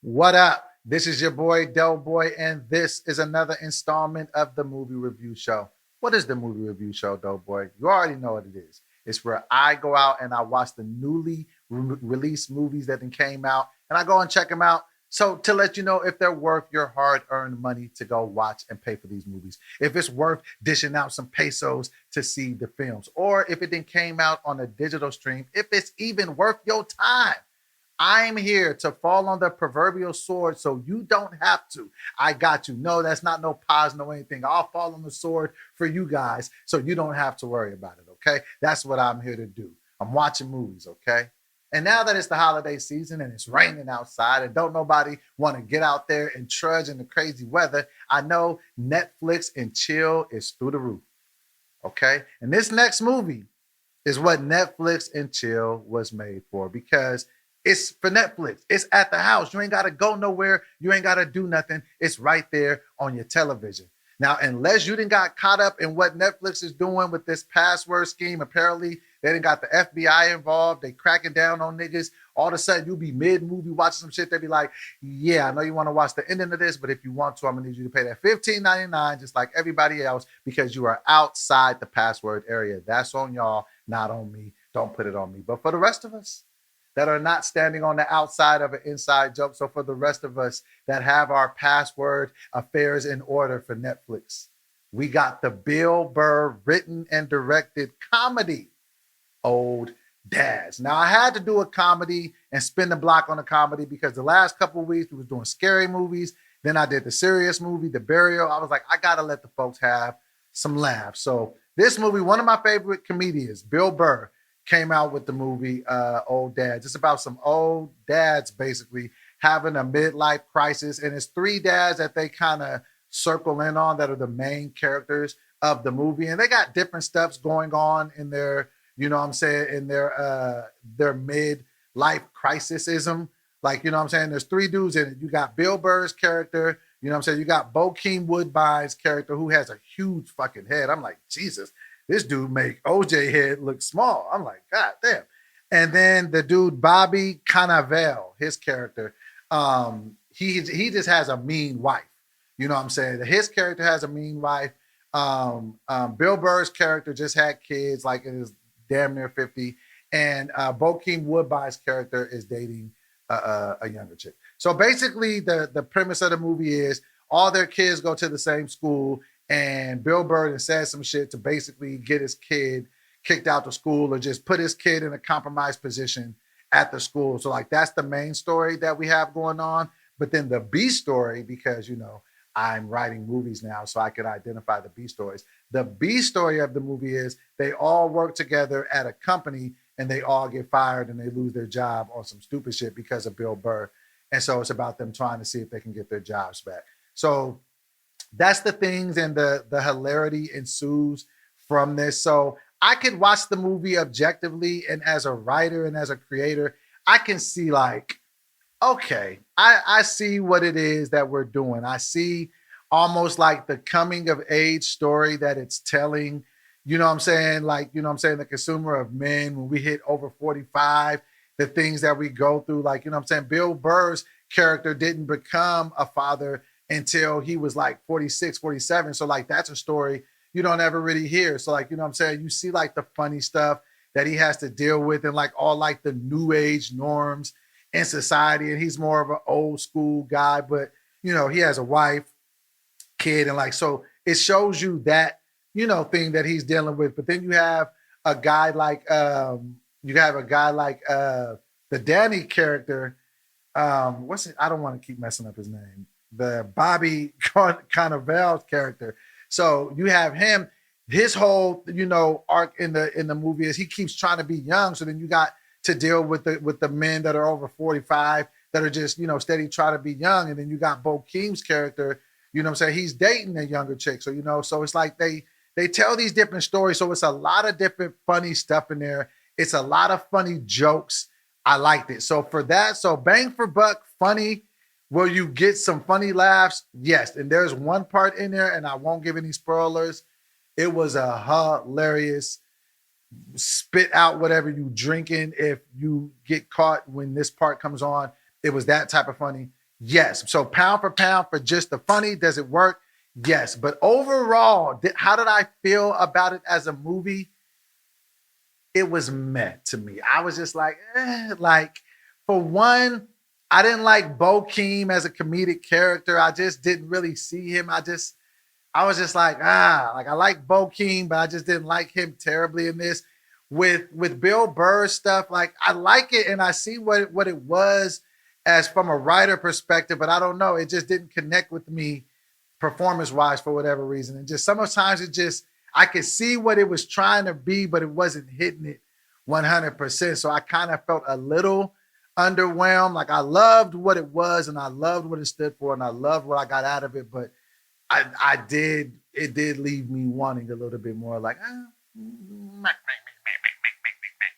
What up? This is your boy DoBoy, and this is another installment of the Movie Review Show. What is the Movie Review Show, DoBoy? You already know what it is. It's where I go out and I watch the newly released movies that came out, and I go and check them out. So to let you know if they're worth your hard-earned money to go watch and pay for these movies, if it's worth dishing out some pesos to see the films, or if it then came out on a digital stream, if it's even worth your time. I'm here to fall on the proverbial sword so you don't have to. I got you. No, that's not no pause, no anything. I'll fall on the sword for you guys so you don't have to worry about it, okay? That's what I'm here to do. I'm watching movies, okay? And now that it's the holiday season and it's raining outside and don't nobody want to get out there and trudge in the crazy weather, I know Netflix and chill is through the roof, okay? And this next movie is what Netflix and chill was made for because it's for Netflix. It's at the house. You ain't got to go nowhere. You ain't got to do nothing. It's right there on your television. Now, unless you didn't got caught up in what Netflix is doing with this password scheme, apparently they didn't got the FBI involved. They cracking down on niggas. All of a sudden, you'll be mid-movie watching some shit. They be like, yeah, I know you want to watch the ending of this, but if you want to, I'm going to need you to pay that $15.99 just like everybody else because you are outside the password area. That's on y'all, not on me. Don't put it on me. But for the rest of us, that are not standing on the outside of an inside joke. So for the rest of us that have our password affairs in order for Netflix, we got the Bill Burr written and directed comedy, Old Dads. Now I had to do a comedy and spin the block on a comedy because the last couple of weeks we was doing scary movies. Then I did the serious movie, The Burial. I was like, I gotta let the folks have some laughs. So this movie, one of my favorite comedians, Bill Burr, came out with the movie Old Dads. It's about some old dads basically having a midlife crisis. And it's three dads that they kind of circle in on that are the main characters of the movie. And they got different stuffs going on in their, you know what I'm saying, in their midlife crisisism. Like, you know what I'm saying? There's three dudes in it. You got Bill Burr's character, you know what I'm saying? You got Bokeem Woodbine's character who has a huge fucking head. I'm like, Jesus. This dude make OJ head look small. I'm like, God damn. And then the dude, Bobby Cannavale, his character, he just has a mean wife. You know what I'm saying? His character has a mean wife. Bill Burr's character just had kids, like it is damn near 50. And Bokeem Woodbine's character is dating a younger chick. So basically the premise of the movie is all their kids go to the same school. And Bill Burr said some shit to basically get his kid kicked out of school or just put his kid in a compromised position at the school. So like that's the main story that we have going on. But then the B story, because, you know, I'm writing movies now so I could identify the B stories. The B story of the movie is they all work together at a company and they all get fired and they lose their job on some stupid shit because of Bill Burr. And so it's about them trying to see if they can get their jobs back. So that's the things, and the hilarity ensues from this. So I could watch the movie objectively, and as a writer and as a creator, I can see like, okay, I see what it is that we're doing. I see almost like the coming of age story that it's telling. You know what I'm saying? Like, you know what I'm saying? The consumer of men, when we hit over 45, the things that we go through, like, you know what I'm saying? Bill Burr's character didn't become a father until he was like 46, 47. So like, that's a story you don't ever really hear. So like, you know what I'm saying? You see like the funny stuff that he has to deal with and like all like the new age norms in society. And he's more of an old school guy, but you know, he has a wife, kid, and like, so it shows you that, you know, thing that he's dealing with. But then you have a guy like, the Danny character. What's it? I don't want to keep messing up his name. The Bobby Cannavale's character. So you have him, his whole, you know, arc in the movie is he keeps trying to be young. So then you got to deal with the men that are over 45 that are just, you know, steady trying to be young. And then you got Bokeem's character, you know what I'm saying? He's dating a younger chick. So, you know, so it's like they tell these different stories. So it's a lot of different funny stuff in there. It's a lot of funny jokes. I liked it. So for that, so bang for buck, funny. Will you get some funny laughs? Yes. And there's one part in there, and I won't give any spoilers. It was a hilarious spit out whatever you drinking if you get caught when this part comes on. It was that type of funny. Yes. So pound for just the funny, does it work? Yes. But overall, how did I feel about it as a movie? It was meant to me. I was just like, like for one, I didn't like Bo Keem as a comedic character. I just didn't really see him. I was just like, like I like Bo Keem, but I just didn't like him terribly in this. With Bill Burr's stuff, like I like it and I see what it was as from a writer perspective, but I don't know. It just didn't connect with me performance wise for whatever reason. And just sometimes it just I could see what it was trying to be, but it wasn't hitting it 100%. So I kind of felt a little underwhelmed. Like I loved what it was and I loved what it stood for and I loved what I got out of it, but it did leave me wanting a little bit more like,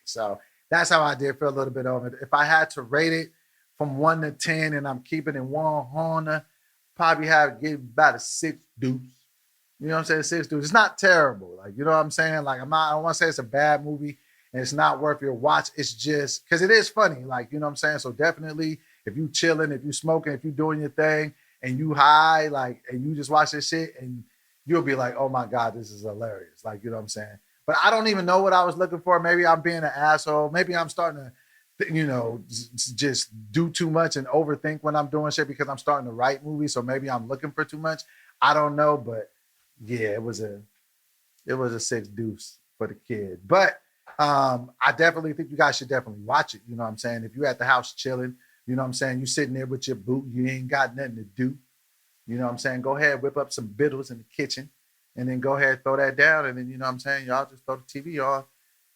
so that's how I did feel a little bit of it. If I had to rate it from 1 to 10 and I'm keeping it 100, probably have give about a 6 deuce. You know what I'm saying? 6 deuce. It's not terrible. Like, you know what I'm saying? Like, I don't want to say it's a bad movie and it's not worth your watch. It's just because it is funny. Like, you know what I'm saying? So definitely if you chilling, if you smoking, if you doing your thing and you high, like, and you just watch this shit and you'll be like, oh my God, this is hilarious. Like, you know what I'm saying? But I don't even know what I was looking for. Maybe I'm being an asshole. Maybe I'm starting to, you know, just do too much and overthink when I'm doing shit because I'm starting to write movies. So maybe I'm looking for too much. I don't know, but yeah, it was a 6 deuce for the kid. But I definitely think you guys should definitely watch it. You know what I'm saying? If you're at the house chilling, you know what I'm saying? You sitting there with your boot, you ain't got nothing to do. You know what I'm saying? Go ahead, whip up some biddles in the kitchen and then go ahead, throw that down. And then, you know what I'm saying? Y'all just throw the TV on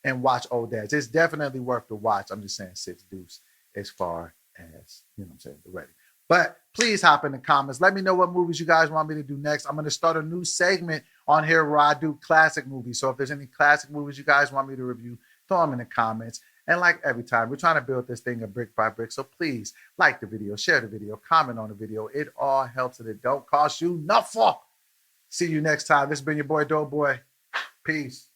and watch Old Dads. It's definitely worth the watch. I'm just saying 6 deuce as far as, you know what I'm saying, the rating. But please hop in the comments. Let me know what movies you guys want me to do next. I'm going to start a new segment on here where I do classic movies. So if there's any classic movies you guys want me to review, throw them in the comments. And like every time, we're trying to build this thing a brick by brick. So please like the video, share the video, comment on the video. It all helps and it don't cost you nothing. See you next time. This has been your boy, DoBoy. Peace.